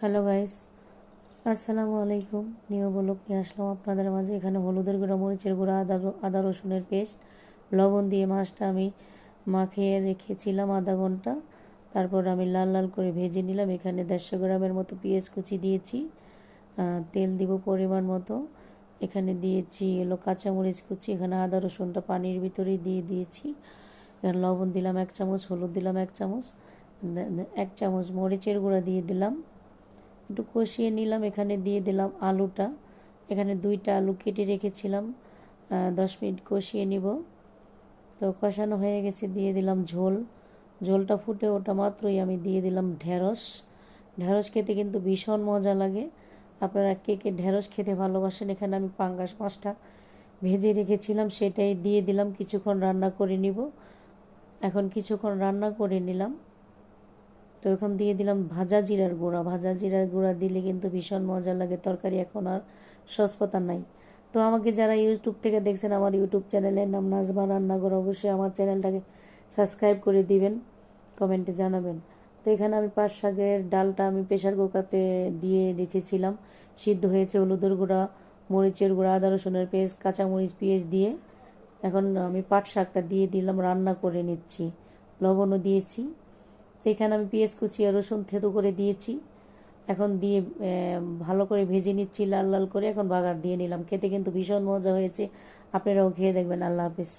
Hello guys, আসসালামু আলাইকুম। New blog নিয়ে আসলাম আপনাদের মাঝে। এখানে হলুদের গুঁড়া, মরিচের গুঁড়া, আদা রসুনের পেস্ট, লবণ দিয়ে মাছটা আমি মাখিয়ে রেখেছিলাম আধা ঘন্টা। তারপর আমি লাল লাল করে ভেজে নিলাম। এখানে 150 গ্রামের মতো পেঁয়াজ কুচি দিয়েছি, তেল দিব পরিমাণ মতো। এখানে দিয়েছি কাঁচামরিচ কুচি। এখানে আদা রসুনটা পানির ভিতরেই দিয়ে দিয়েছি। এখানে লবণ দিলাম 1 চামচ, হলুদ দিলাম 1 চামচ, 1 চামচ মরিচের গুঁড়া দিয়ে দিলাম। একটু কষিয়ে নিলাম। এখানে দিয়ে দিলাম আলুটা। এখানে 2টা আলু কেটে রেখেছিলাম। 10 মিনিট কষিয়ে নিব। তো কষানো হয়ে গেছে, দিয়ে দিলাম ঝোল। ঝোলটা ফুটে ওঠা মাত্রই আমি দিয়ে দিলাম ঢেঁড়স। ঢেঁড়স খেতে কিন্তু ভীষণ মজা লাগে। আপনারা কে কে ঢেঁড়স খেতে ভালোবাসেন? এখানে আমি পাঙ্গাস মাছটা ভেজে রেখেছিলাম, সেটাই দিয়ে দিলাম। কিছুক্ষণ রান্না করে নিব। এখন কিছুক্ষণ রান্না করে নিলাম। তো এখন দিয়ে দিলাম ভাজা জিরার গুঁড়া। ভাজা জিরার গুঁড়া দিলে কিন্তু ভীষণ মজা লাগে তরকারি। এখন আর সসপাতা নাই। তো আমাকে যারা ইউটিউব থেকে দেখছেন, আমার ইউটিউব চ্যানেলের নাম নাজমা রান্নাঘর, অবশ্যই আমার চ্যানেলটাকে সাবস্ক্রাইব করে দিবেন, কমেন্টে জানাবেন। তো এখানে আমি পাট শাকের ডালটা আমি প্রেশার কুকারে দিয়ে রেখেছিলাম, সিদ্ধ হয়েছে। হলুদের গুঁড়া, মরিচের গুঁড়া, আদা রসুনের পেস্ট, কাঁচামরিচ, পেঁয়াজ দিয়ে এখন আমি পাট শাকটা দিয়ে দিলাম, রান্না করে নিচ্ছি। লবণও দিয়েছি। তো এখানে আমি পেঁয়াজ কুচি আর রসুন থেতো করে দিয়েছি। এখন দিয়ে ভালো করে ভেজে নিচ্ছি লাল লাল করে। এখন বাগার দিয়ে নিলাম। খেতে কিন্তু ভীষণ মজা হয়েছে। আপনারাও খেয়ে দেখবেন। আল্লাহ হাফেজ।